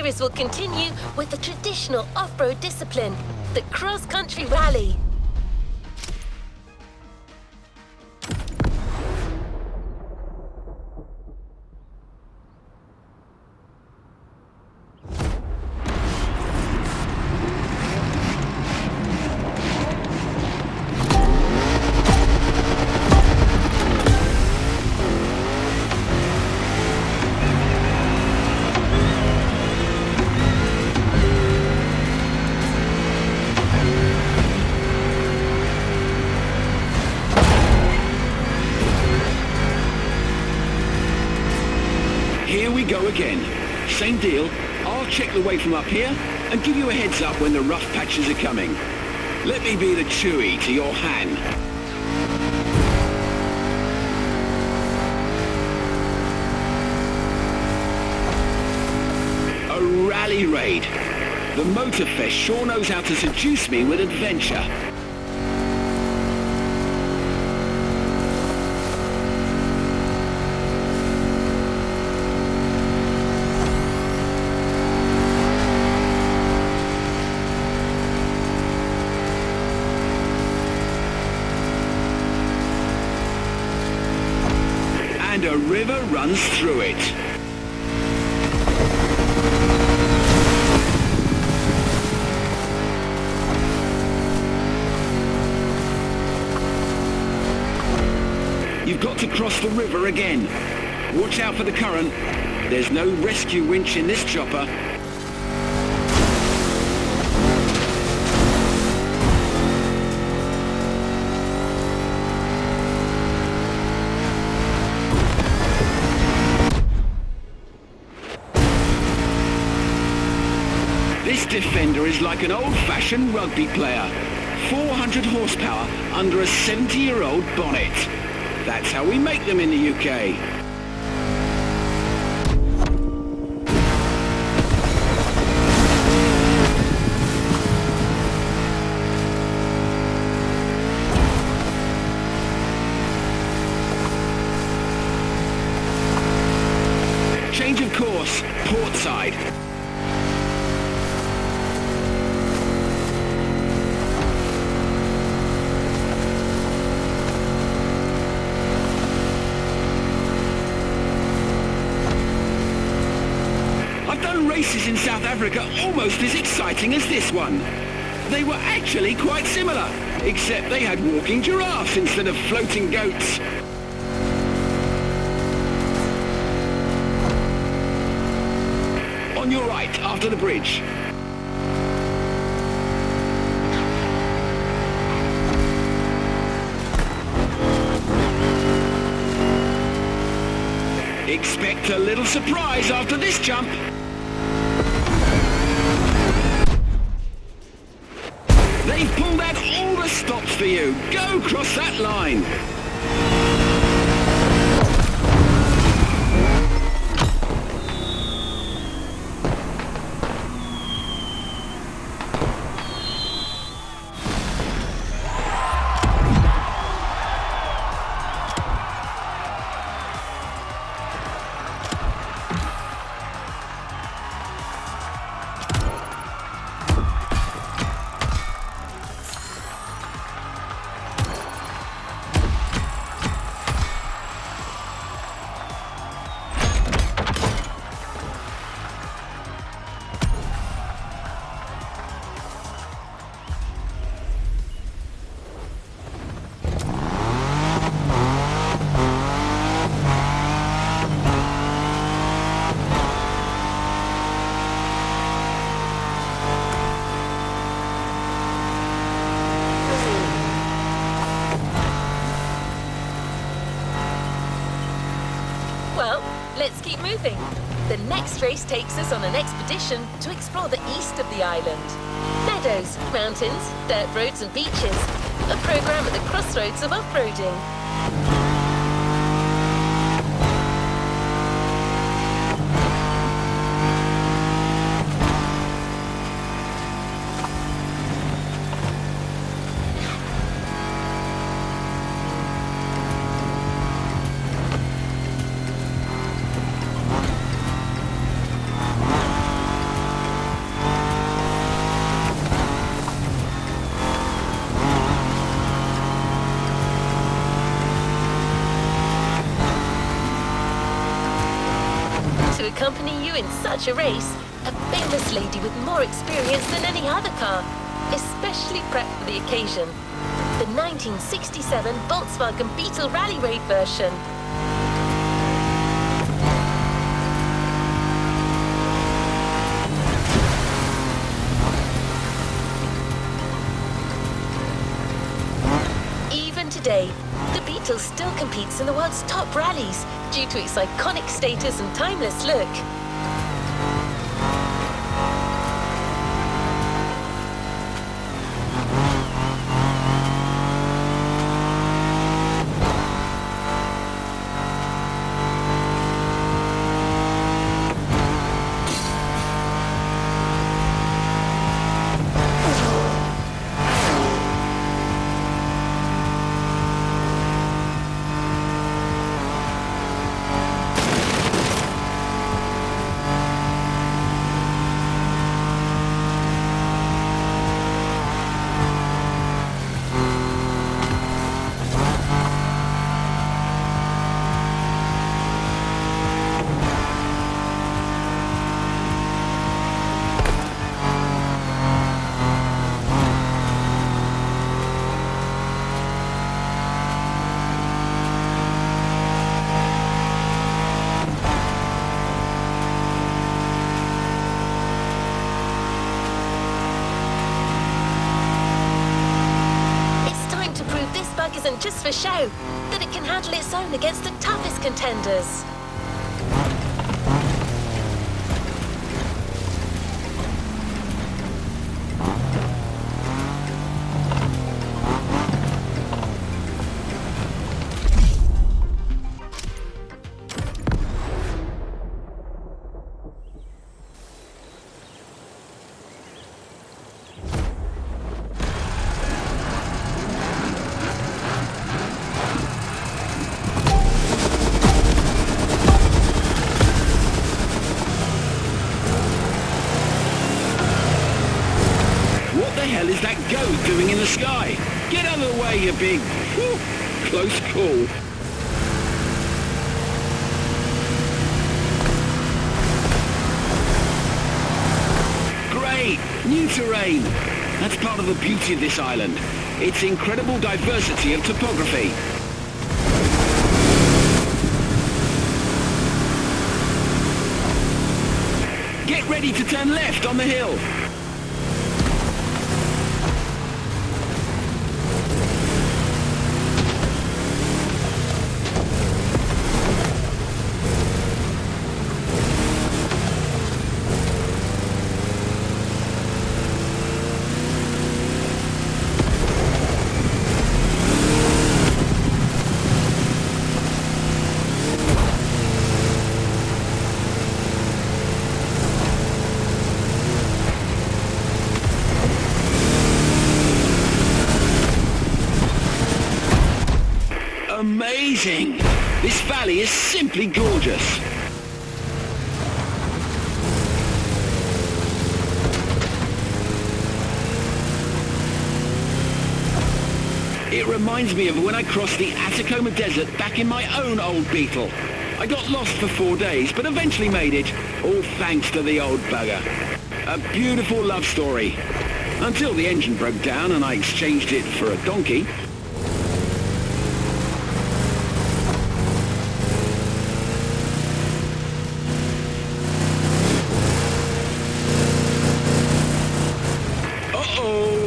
series will continue with the traditional off-road discipline, the cross-country rally. Here we go again. Same deal. I'll check the way from up here and give you a heads up when the rough patches are coming. Let me be the Chewie to your Han. A rally raid. The Motorfest sure knows how to seduce me with adventure. And a river runs through it. You've got to cross the river again. Watch out for the current. There's no rescue winch in this chopper. This Defender is like an old-fashioned rugby player. 400 horsepower under a 70-year-old bonnet. That's how we make them in the UK. Change of course, port side. Races in South Africa almost as exciting as this one. They were actually quite similar, except they had walking giraffes instead of floating goats. On your right, after the bridge. Expect a little surprise after this jump. They've pulled out all the stops for you. Go cross that line. Let's keep moving. The next race takes us on an expedition to explore the east of the island. Meadows, mountains, dirt roads and beaches. A program at the crossroads of off-roading. accompany you in such a race, a famous lady with more experience than any other car, especially prepped for the occasion. The 1967 Volkswagen Beetle Rally Raid version. Even today, the Beetle still competes in the world's top rallies due to its iconic status and timeless look. Isn't just for show, that it can handle its own against the toughest contenders. Is that goat doing in the sky? Get out of the way, you big... Whew, close call. Great! New terrain! That's part of the beauty of this island. Its incredible diversity of topography. Get ready to turn left on the hill. Amazing! This valley is simply gorgeous. It reminds me of when I crossed the Atacama Desert back in my own old Beetle. I got lost for 4 days, but eventually made it, all thanks to the old bugger. A beautiful love story. Until the engine broke down and I exchanged it for a donkey.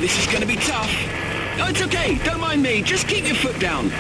This is going to be tough. Oh, it's okay. Don't mind me. Just keep your foot down.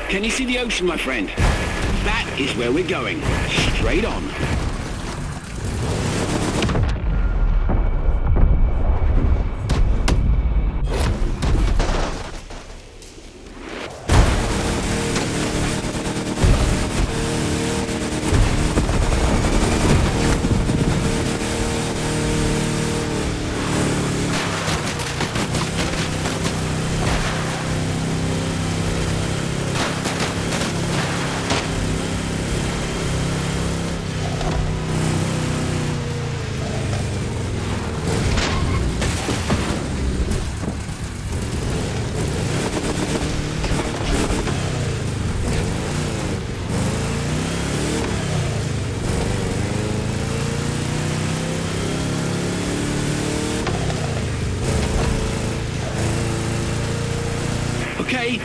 Can you see the ocean, my friend? That is where we're going. Straight on.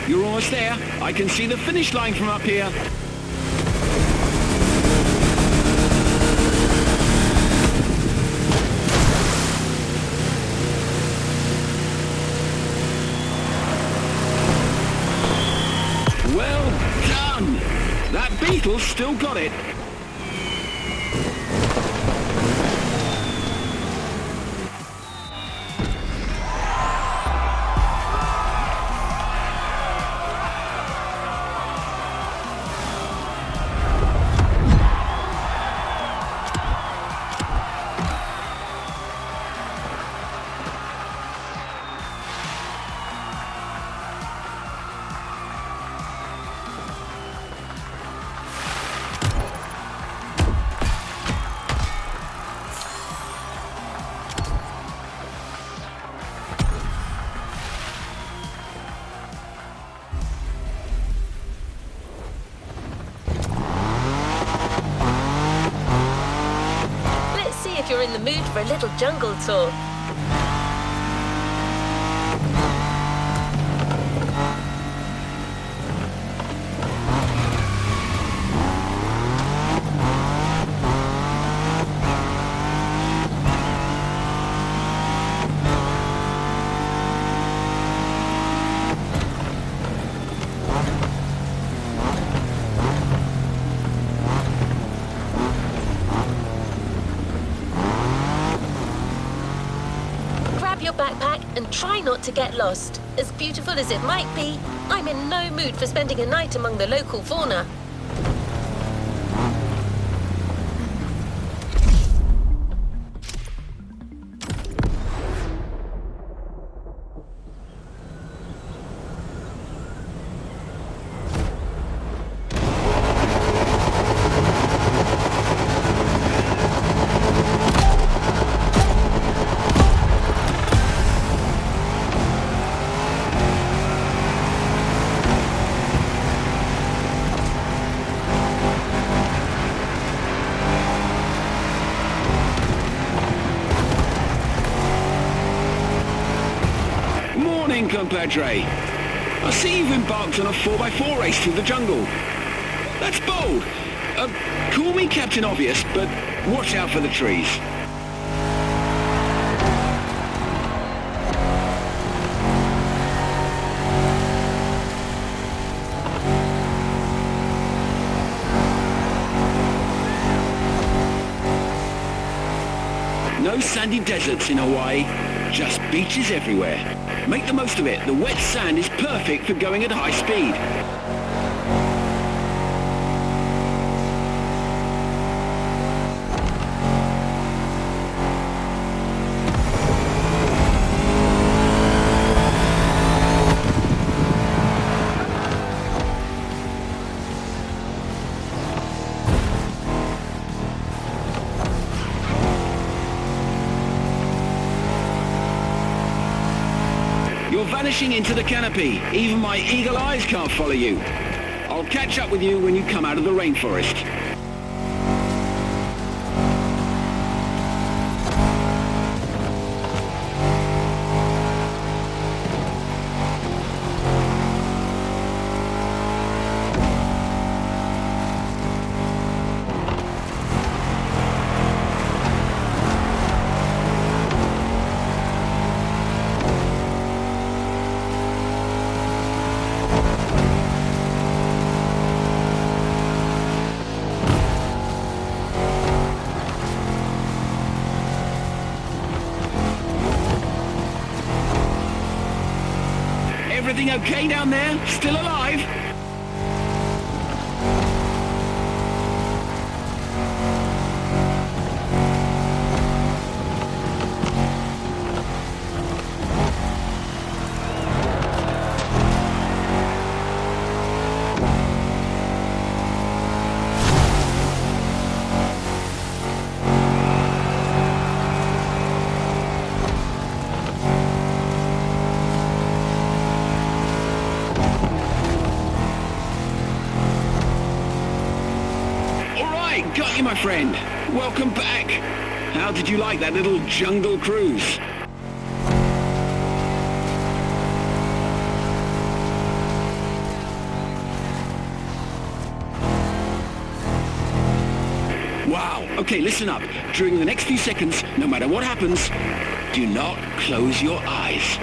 You're almost there. I can see the finish line from up here. Well done! That Beetle's still got it. If you're in the mood for a little jungle tour. Your backpack and try not to get lost. As beautiful as it might be, I'm in no mood for spending a night among the local fauna. Compadre. I see you've embarked on a 4x4 race through the jungle. That's bold. Call me Captain Obvious, but watch out for the trees. No sandy deserts in Hawaii, just beaches everywhere. Make the most of it. The wet sand is perfect for going at high speed. You're vanishing into the canopy. Even my eagle eyes can't follow you. I'll catch up with you when you come out of the rainforest. Everything okay down there? Still alive? Got you, my friend. Welcome back. How did you like that little jungle cruise? Wow. Okay, listen up. During the next few seconds, no matter what happens, do not close your eyes.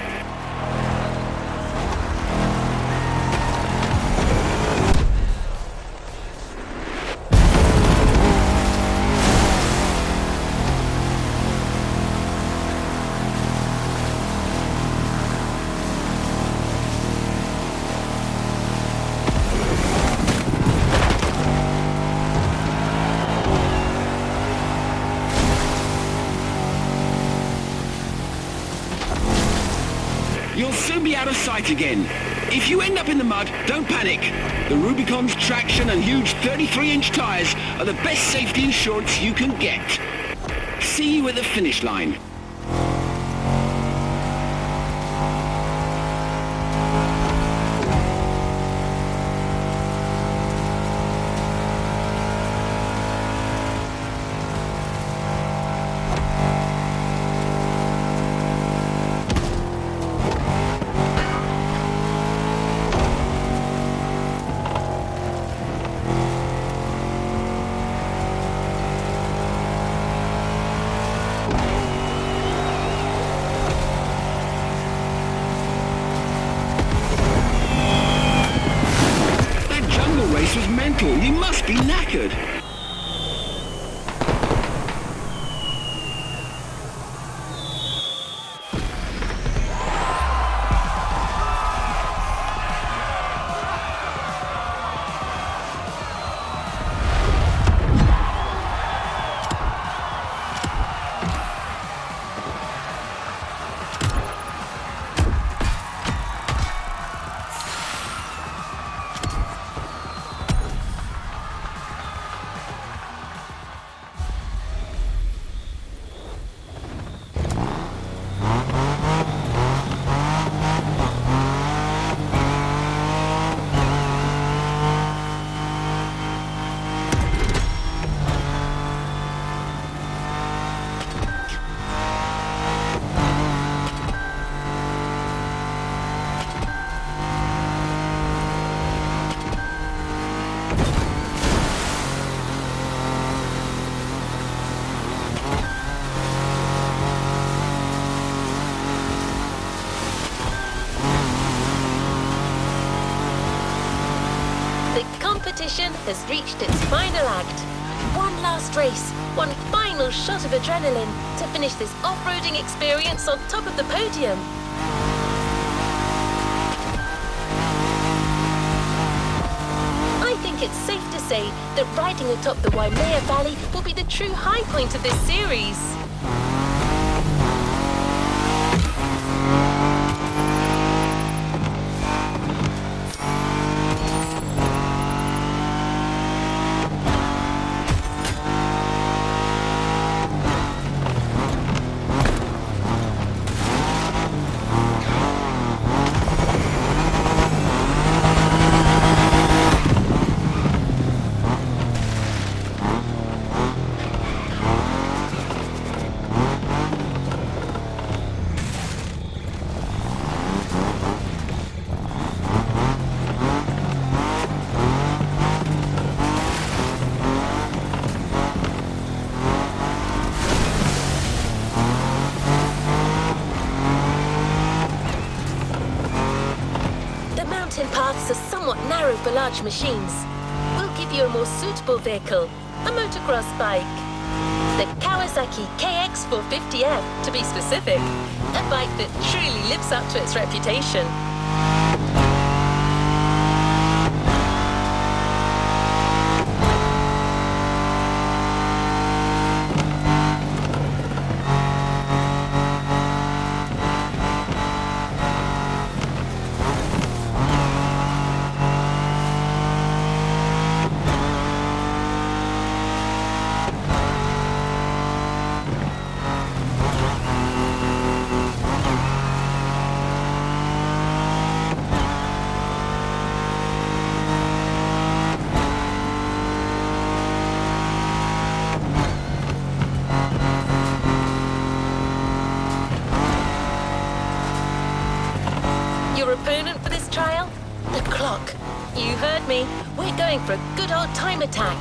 You'll soon be out of sight again. If you end up in the mud, don't panic. The Rubicon's traction and huge 33-inch tires are the best safety insurance you can get. See you at the finish line. This was mental. You must be knackered. Competition has reached its final act. One last race, one final shot of adrenaline to finish this off-roading experience on top of the podium. I think it's safe to say that riding atop the Waimea Valley will be the true high point of this series. Paths are somewhat narrow for large machines. We'll give you a more suitable vehicle, a motocross bike. The Kawasaki KX450F, to be specific. A bike that truly lives up to its reputation. Your opponent for this trial? The clock. You heard me. We're going for a good old time attack.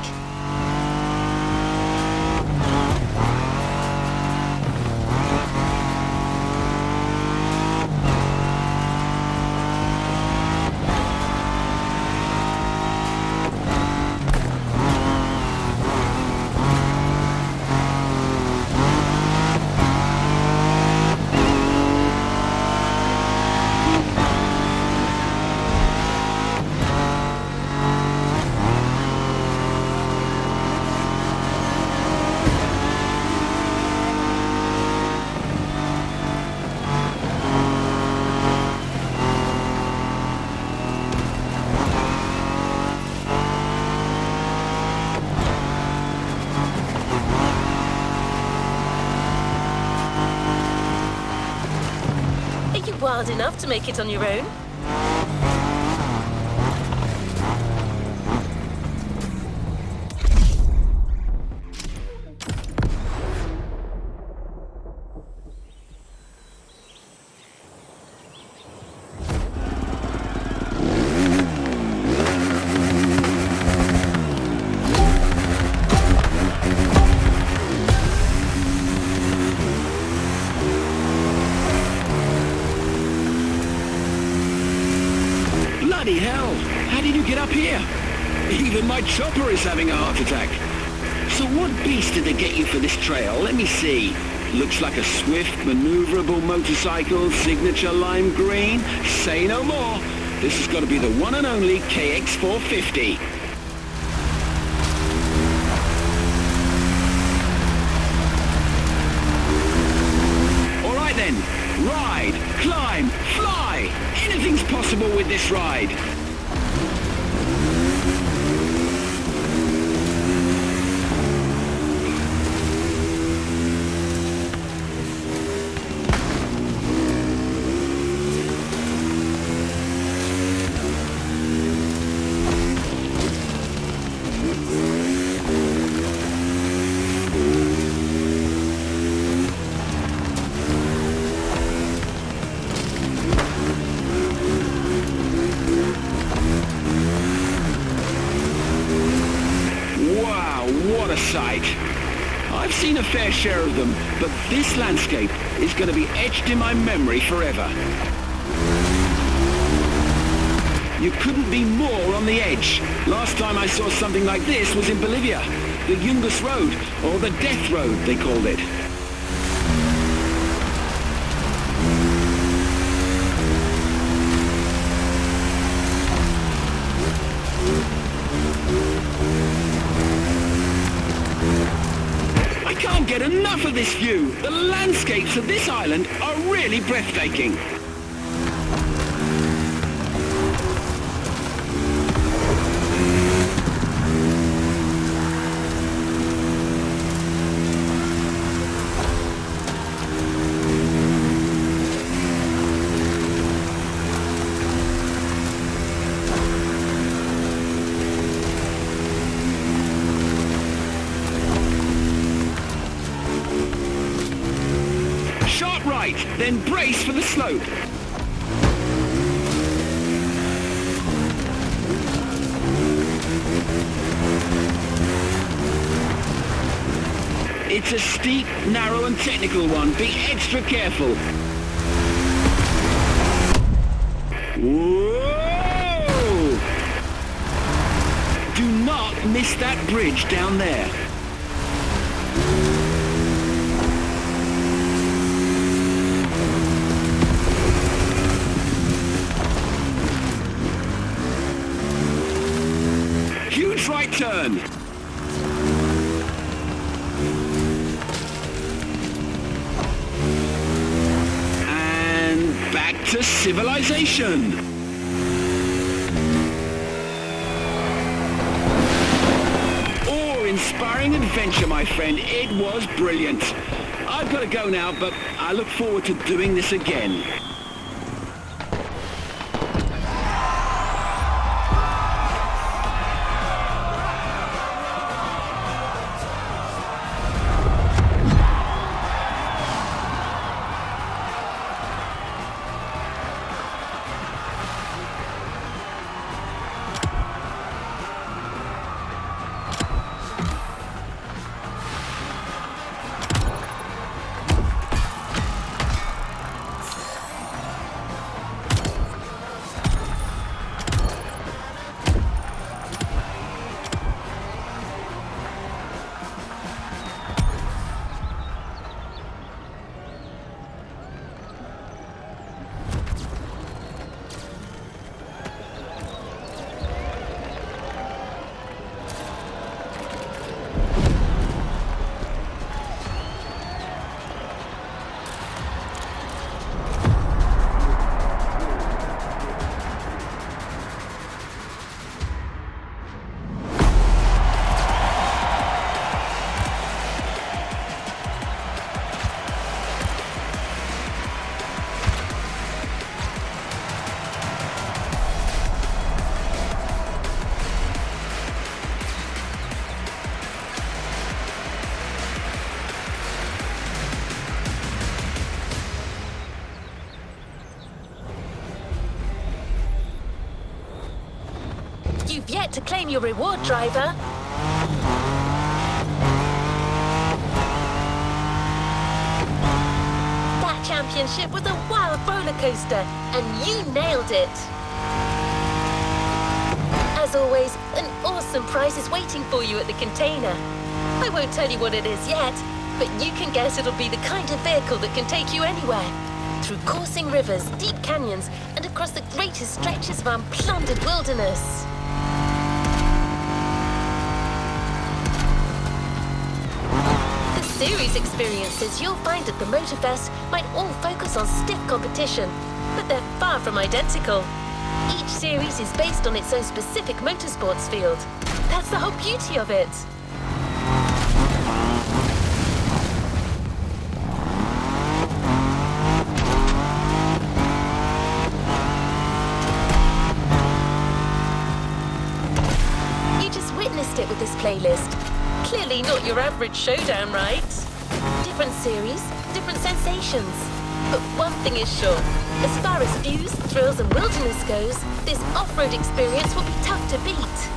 wild enough to make it on your own. Bloody hell! How did you get up here? Even my chopper is having a heart attack. So what beast did they get you for this trail? Let me see. Looks like a swift, maneuverable motorcycle, signature lime green. Say no more. This has got to be the one and only KX450. All right then. Ride, climb, fly! Anything's possible with this ride! What a sight! I've seen a fair share of them, but this landscape is going to be etched in my memory forever. You couldn't be more on the edge. Last time I saw something like this was in Bolivia. The Yungas Road, or the Death Road, they called it. I can't get enough of this view. The landscapes of this island are really breathtaking. Sharp right, then brace for the slope. It's a steep, narrow and technical one. Be extra careful. Whoa! Do not miss that bridge down there. Huge right turn. And back to civilization. Awe-inspiring adventure, my friend. It was brilliant. I've got to go now, but I look forward to doing this again. forget to claim your reward, driver. That championship was a wild roller coaster, and you nailed it. As always, an awesome prize is waiting for you at the container. I won't tell you what it is yet, but you can guess it'll be the kind of vehicle that can take you anywhere. Through coursing rivers, deep canyons, and across the greatest stretches of unplundered wilderness. The series experiences you'll find at the Motorfest might all focus on stiff competition, but they're far from identical. Each series is based on its own specific motorsports field. That's the whole beauty of it. It with this playlist. Clearly not your average showdown, right? Different series, different sensations. But one thing is sure, as far as views, thrills and wilderness goes, this off-road experience will be tough to beat.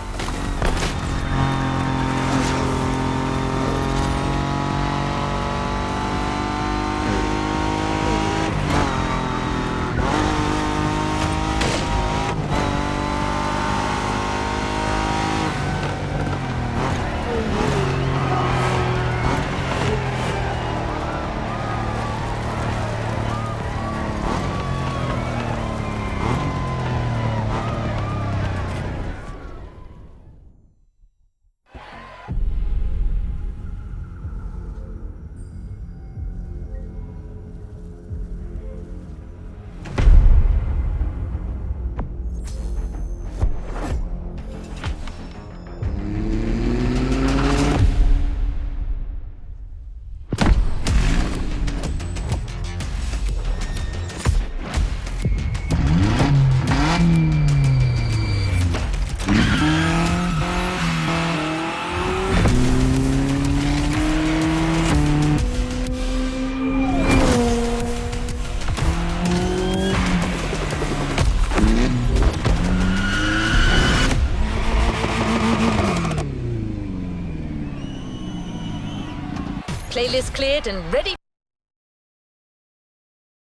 Playlist cleared and ready